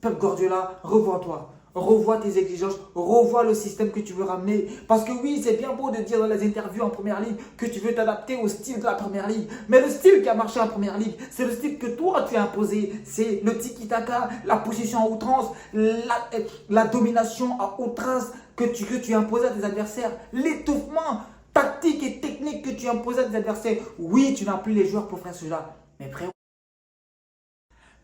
Pep Guardiola, revois-toi. Revois tes exigences, revois le système que tu veux ramener. Parce que oui, c'est bien beau de dire dans les interviews en première ligue que tu veux t'adapter au style de la première ligue. Mais le style qui a marché en première ligue, c'est le style que toi tu as imposé. C'est le tiki-taka, la position à outrance, la domination à outrance que tu as imposé à tes adversaires. L'étouffement tactique et technique que tu as imposé à tes adversaires. Oui, tu n'as plus les joueurs pour faire cela. Mais frérot.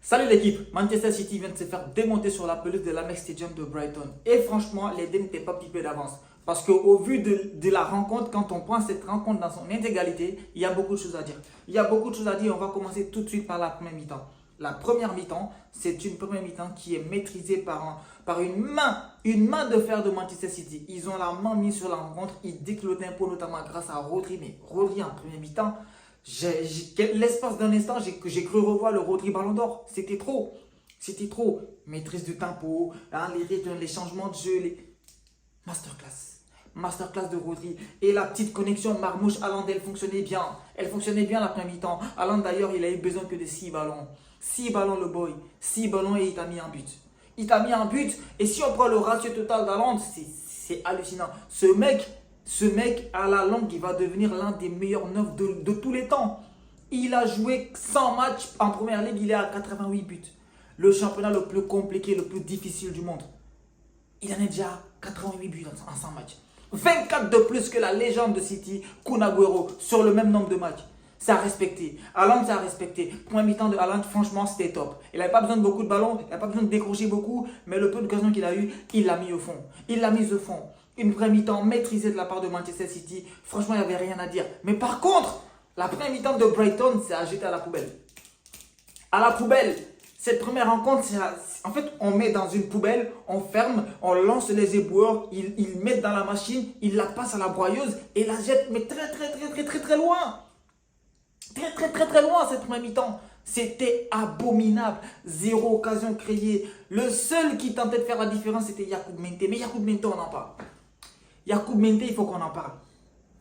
Salut l'équipe, Manchester City vient de se faire démonter sur la pelouse de l'Amex Stadium de Brighton. Et franchement, les dés n'étaient pas pipés d'avance. Parce qu'au vu de la rencontre, quand on prend cette rencontre dans son intégralité, il y a beaucoup de choses à dire. Il y a beaucoup de choses à dire, on va commencer tout de suite par la première mi-temps. La première mi-temps, c'est une première mi-temps qui est maîtrisée par une main de fer de Manchester City. Ils ont la main mise sur la rencontre, ils dictent le tempo notamment grâce à Rodri. Mais Rodri en première mi-temps, l'espace d'un instant, j'ai cru revoir le Rodri Ballon d'Or. C'était trop. C'était trop. Maîtrise du tempo, hein, les rythmes, les changements de jeu, les... Masterclass. Masterclass de Rodri. Et la petite connexion Marmouche-Haaland, elle fonctionnait bien. Elle fonctionnait bien la première mi-temps. Haaland d'ailleurs, il a eu besoin que de 6 ballons. 6 ballons le boy. 6 ballons et il t'a mis un but. Il t'a mis un but. Et si on prend le ratio total d'Haaland, c'est hallucinant. Ce mec, à la longue, il va devenir l'un des meilleurs neufs de tous les temps. Il a joué 100 matchs en première ligue, il est à 88 buts. Le championnat le plus compliqué, le plus difficile du monde. Il en est déjà à 88 buts en 100 matchs. 24 de plus que la légende de City, Kun Agüero, sur le même nombre de matchs. Ça a respecté. Haaland, ça a respecté. Premier mi-temps de Haaland, franchement, c'était top. Il n'avait pas besoin de beaucoup de ballons, il n'avait pas besoin de décrocher beaucoup, mais le peu d'occasion qu'il a eu, il l'a mis au fond. Il l'a mis au fond. Une première mi-temps maîtrisée de la part de Manchester City. Franchement, il n'y avait rien à dire. Mais par contre, la première mi-temps de Brighton, c'est à jeter à la poubelle. À la poubelle. Cette première rencontre, en fait, on met dans une poubelle, on ferme, on lance les éboueurs, ils mettent dans la machine, ils la passent à la broyeuse et la jettent, mais très loin. Très loin cette première mi-temps. C'était abominable. Zéro occasion créée. Le seul qui tentait de faire la différence, c'était Yacoub Menté. Mais Yacoub Menté, on en parle. Yacoub Menté, il faut qu'on en parle.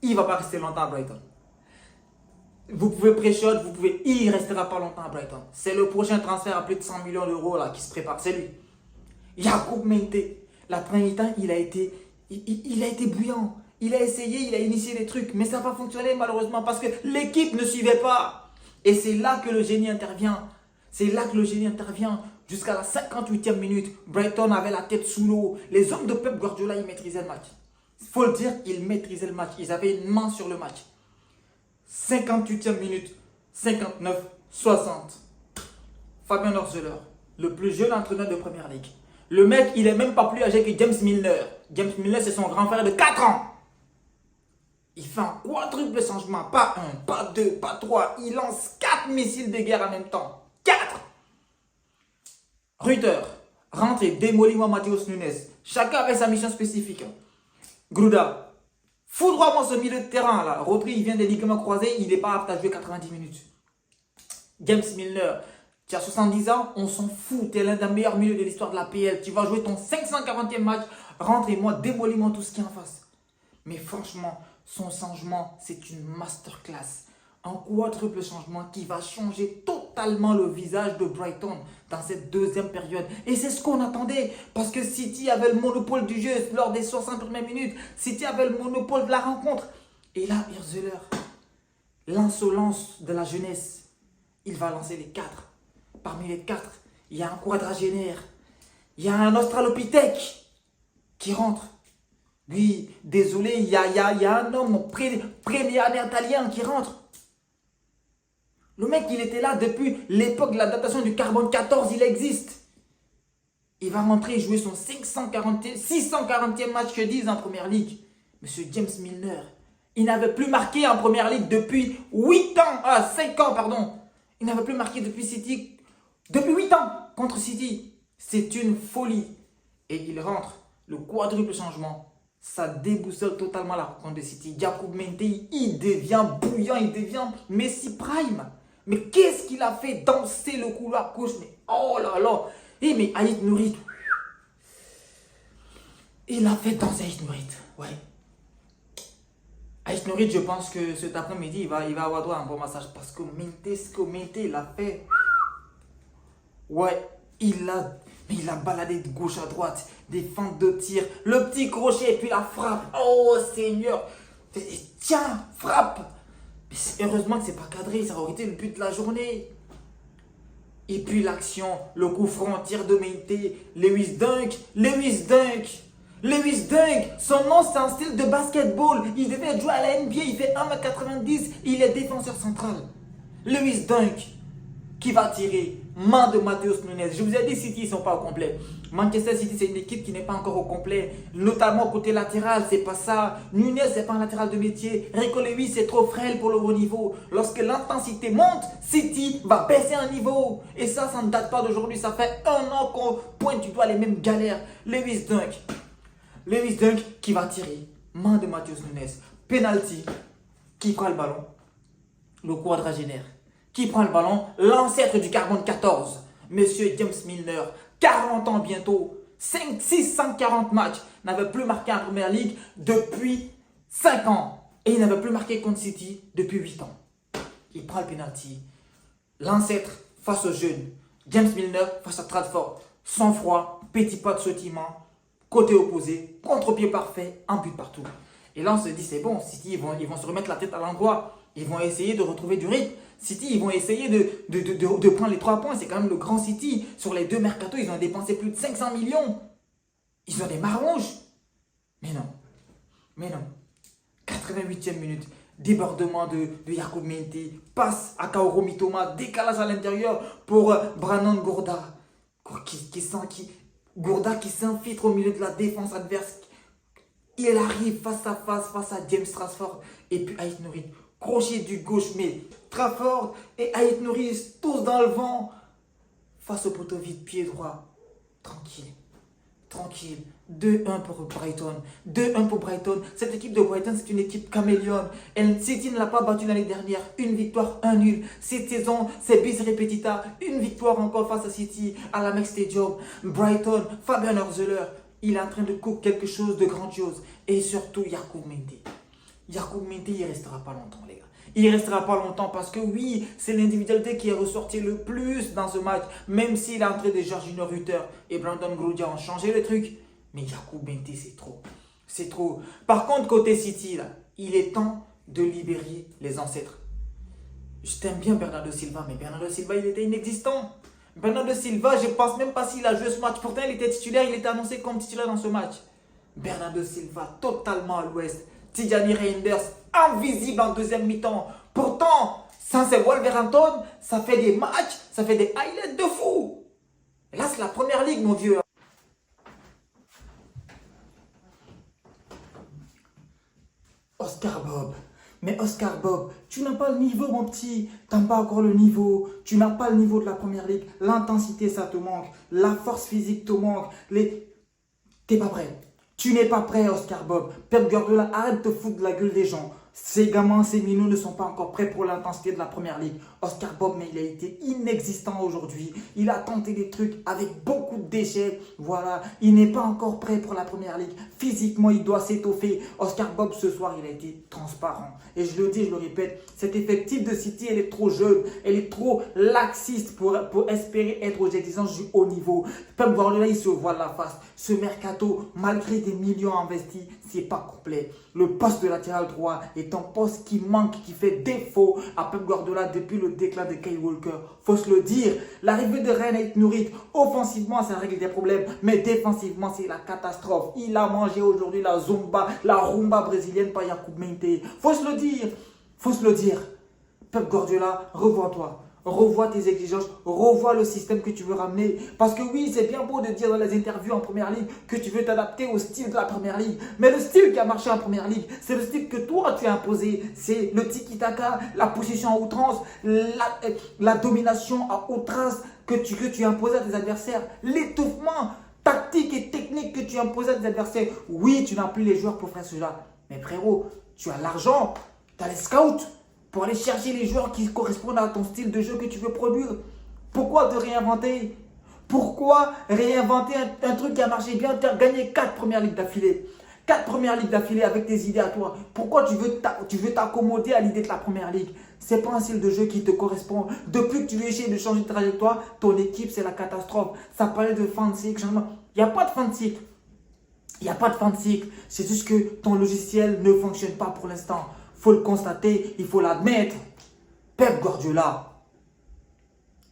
Il ne va pas rester longtemps à Brighton. Vous pouvez pré-shot, il ne restera pas longtemps à Brighton. C'est le prochain transfert à plus de 100 millions d'euros là, qui se prépare. C'est lui. Yacoub Menté. La première mi-temps, il a été bouillant. Il a essayé, il a initié des trucs, mais ça n'a pas fonctionné malheureusement parce que l'équipe ne suivait pas. Et c'est là que le génie intervient. C'est là que le génie intervient. Jusqu'à la 58e minute, Brighton avait la tête sous l'eau. Les hommes de Pep Guardiola, ils maîtrisaient le match. Il faut le dire, ils maîtrisaient le match. Ils avaient une main sur le match. 58e minute, 59-60. Fabien Hürzeler, le plus jeune entraîneur de Première Ligue. Le mec, il n'est même pas plus âgé que James Milner. James Milner, c'est son grand frère de 4 ans. Il fait un quadruple changement. Pas un, pas deux, pas trois. Il lance 4 missiles de guerre en même temps. 4. Rutter rentre et démolit Matheus Nunes. Chacun avait sa mission spécifique. Gruda, foudroiement ce milieu de terrain là. Rodri, il vient des ligaments croisés. Il n'est pas apte à jouer 90 minutes. James Milner, tu as 70 ans, on s'en fout. Tu es l'un des meilleurs milieux de l'histoire de la PL. Tu vas jouer ton 540e match. Rentre et moi, démolis-moi tout ce qui est en face. Mais franchement, son changement, c'est une masterclass. Un quadruple changement qui va changer totalement le visage de Brighton dans cette deuxième période. Et c'est ce qu'on attendait. Parce que City avait le monopole du jeu lors des 60 premières minutes. City avait le monopole de la rencontre. Et là, Hürzeler, l'insolence de la jeunesse, il va lancer les 4. Parmi les 4, il y a un quadragénaire. Il y a un australopithèque qui rentre. Lui, désolé, il y a un homme prénéandertalien qui rentre. Le mec, il était là depuis l'époque de la datation du carbone 14, il existe. Il va rentrer et jouer son 640e match que disent en Première Ligue. Monsieur James Milner, il n'avait plus marqué en Première Ligue depuis 5 ans, pardon. Il n'avait plus marqué depuis City, depuis 8 ans contre City. C'est une folie. Et il rentre, le quadruple changement. Ça déboussole totalement la rencontre de City. Yacoub Menté, il devient bouillant, il devient Messi Prime. Mais qu'est-ce qu'il a fait danser le couloir gauche? Mais oh là là. Et mais Ait Nouri, il a fait danser Ait Nouri. Ouais. Ait Nouri, je pense que cet après-midi, il va avoir droit à un bon massage. Parce que Menté, ce que Menté, il a fait. Ouais, il a... Mais il a baladé de gauche à droite, des feintes de tir, le petit crochet et puis la frappe. Oh Seigneur! Tiens, frappe! Mais heureusement que c'est pas cadré, ça aurait été le but de la journée. Et puis l'action, le coup franc, tir de Mété, Lewis Dunk, Lewis Dunk, Lewis Dunk, son nom c'est un style de basketball, il devait jouer à la NBA, il fait 1m90, il est défenseur central. Lewis Dunk, qui va tirer, main de Matheus Nunes. Je vous ai dit, City, ils ne sont pas au complet. Manchester City, c'est une équipe qui n'est pas encore au complet, notamment côté latéral, c'est pas ça. Nunes, c'est pas un latéral de métier. Rico Lewis, c'est trop frêle pour le haut niveau. Lorsque l'intensité monte, City va baisser un niveau. Et ça ne date pas d'aujourd'hui, ça fait un an qu'on pointe du doigt les mêmes galères. Lewis Dunk qui va tirer, main de Matheus Nunes. Penalty, qui prend le ballon? Le quadragénaire. Qui prend le ballon? L'ancêtre du carbone 14, Monsieur James Milner, 40 ans bientôt, 540 matchs, n'avait plus marqué en Première Ligue depuis 5 ans. Et il n'avait plus marqué contre City depuis 8 ans. Il prend le penalty. L'ancêtre face au jeune, James Milner face à Stratford. Sans froid, petit pas de sautillement, côté opposé, contre-pied parfait, un but partout. Et là on se dit c'est bon, City ils vont se remettre la tête à l'endroit. Ils vont essayer de retrouver du rythme. City, ils vont essayer de prendre les 3 points. C'est quand même le grand City. Sur les 2 mercatos, ils ont dépensé plus de 500 millions. Ils ont des marronges. Mais non. 88e minute. Débordement de Yacoub Mendy. Passe à Kaoru Mitoma. Décalage à l'intérieur pour Brandon Gourda. Gourda qui s'infiltre au milieu de la défense adverse. Il arrive face à James Trafford. Et puis Ait Nouri. Crochet du gauche, mais Trafford et Ait Nouri tous dans le vent. Face au poteau vide, pied droit. Tranquille. 2-1 pour Brighton. 2-1 pour Brighton. Cette équipe de Brighton, c'est une équipe caméléon. City ne l'a pas battue l'année dernière. Une victoire, un nul. Cette saison, c'est bis repetita. Une victoire encore face à City, à l'Amex Stadium. Brighton, Fabian Hürzeler, il est en train de cook quelque chose de grandiose. Et surtout, Yacoub Mendy. Yacoub Mendy, il ne restera pas longtemps, les gars. Il ne restera pas longtemps parce que oui, c'est l'individualité qui est ressortie le plus dans ce match. Même si l'entrée de Jorginho Rutter et Brandon Grudia ont changé le truc. Mais Yacoub Mendy, c'est trop. C'est trop. Par contre, côté City, là, il est temps de libérer les ancêtres. Je t'aime bien Bernardo Silva, mais Bernardo Silva, il était inexistant. Bernardo Silva, je ne pense même pas s'il a joué ce match. Pourtant, il était titulaire, il était annoncé comme titulaire dans ce match. Bernardo Silva, totalement à l'ouest. Tijani Reinders, invisible en deuxième mi-temps. Pourtant, sans ces Wolverhampton, ça fait des matchs, ça fait des highlights de fou. Et là, c'est la première ligue, mon vieux. Oscar Bob. Mais Oscar Bob, tu n'as pas le niveau, mon petit. Tu n'as pas encore le niveau. Tu n'as pas le niveau de la première ligue. L'intensité, ça te manque. La force physique te manque. T'es pas prêt. Tu n'es pas prêt, Oscar Bob. Pep Guardiola, arrête de foutre de la gueule des gens. Ces gamins, ces minots ne sont pas encore prêts pour l'intensité de la première ligue. Oscar Bob, mais il a été inexistant aujourd'hui. Il a tenté des trucs avec beaucoup de déchets. Voilà, il n'est pas encore prêt pour la première ligue. Physiquement, il doit s'étoffer. Oscar Bob, ce soir, il a été transparent. Et je le dis, je le répète, cet effectif de City, elle est trop jeune. Elle est trop laxiste pour espérer être aux exigences du haut niveau. Pep Guardiola, il se voit la face. Ce mercato, malgré des millions investis, c'est pas complet. Le poste de latéral droit est un poste qui manque, qui fait défaut à Pep Guardiola depuis le déclin de Kyle Walker. Faut se le dire. L'arrivée de Reina Ait Nouri, offensivement, ça règle des problèmes, mais défensivement, c'est la catastrophe. Il a mangé aujourd'hui la rumba brésilienne par Yacoub Mendy. Faut se le dire. Faut se le dire. Pep Guardiola, revois-toi. Revois tes exigences, revois le système que tu veux ramener. Parce que oui, c'est bien beau de dire dans les interviews en première ligue que tu veux t'adapter au style de la première ligue. Mais le style qui a marché en première ligue, c'est le style que toi tu as imposé. C'est le tiki-taka, la position à outrance, la domination à outrance que tu as imposé à tes adversaires. L'étouffement tactique et technique que tu as imposé à tes adversaires. Oui, tu n'as plus les joueurs pour faire cela. Mais frérot, tu as l'argent, tu as les scouts pour aller chercher les joueurs qui correspondent à ton style de jeu que tu veux produire. Pourquoi te réinventer? Pourquoi réinventer un truc qui a marché bien? Tu as gagné 4 premières ligues d'affilée. 4 premières ligues d'affilée avec tes idées à toi. Pourquoi tu veux t'accommoder à l'idée de la première ligue? C'est pas un style de jeu qui te correspond. Depuis que tu essaies de changer de trajectoire, ton équipe, c'est la catastrophe. Ça parlait de fin de cycle. Il n'y a pas de fin de cycle. Il n'y a pas de fin de cycle. C'est juste que ton logiciel ne fonctionne pas pour l'instant. Il faut le constater, il faut l'admettre. Pep Guardiola,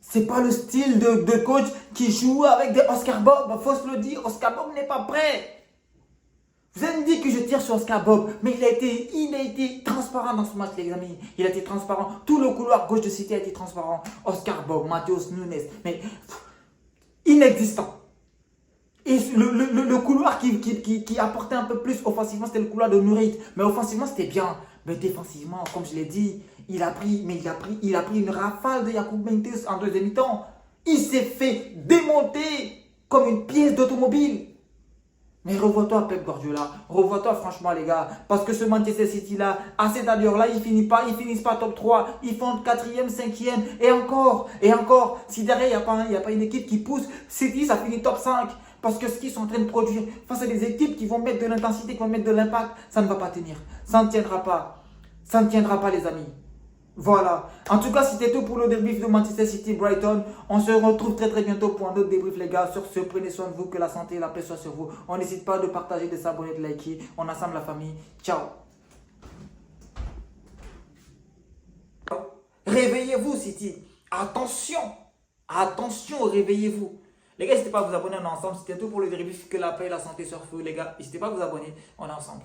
c'est pas le style de coach qui joue avec des Oscar Bob. Il faut se le dire, Oscar Bob n'est pas prêt. Vous allez me dire que je tire sur Oscar Bob, mais il a été transparent dans ce match, les amis. Il a été transparent. Tout le couloir gauche de City a été transparent. Oscar Bob, Matheus Nunes, mais inexistant. Et le couloir qui apportait un peu plus offensivement, c'était le couloir de Nouric. Mais offensivement, c'était bien. Mais défensivement, comme je l'ai dit, il a pris une rafale de Yacoub Benitez en deuxième mi-temps. Il s'est fait démonter comme une pièce d'automobile. Mais revois-toi Pep Guardiola, revois-toi franchement les gars, parce que ce Manchester City là, à cette allure là, ils finissent pas top 3, ils font 4e, 5e, et encore, si derrière il n'y a pas une équipe qui pousse, City ça finit top 5, parce que ce qu'ils sont en train de produire, face à des équipes qui vont mettre de l'intensité, qui vont mettre de l'impact, ça ne va pas tenir, ça ne tiendra pas les amis. Voilà. En tout cas, c'était tout pour le débrief de Manchester City Brighton. On se retrouve très très bientôt pour un autre débrief les gars. Sur ce, prenez soin de vous, que la santé et la paix soient sur vous. On n'hésite pas de partager, de s'abonner, de liker. On assemble la famille. Ciao. Réveillez-vous City. Attention. Attention, réveillez-vous. Les gars, n'hésitez pas à vous abonner, on est ensemble. C'était tout pour le débrief, que la paix et la santé soient sur vous les gars. N'hésitez pas à vous abonner, on est ensemble.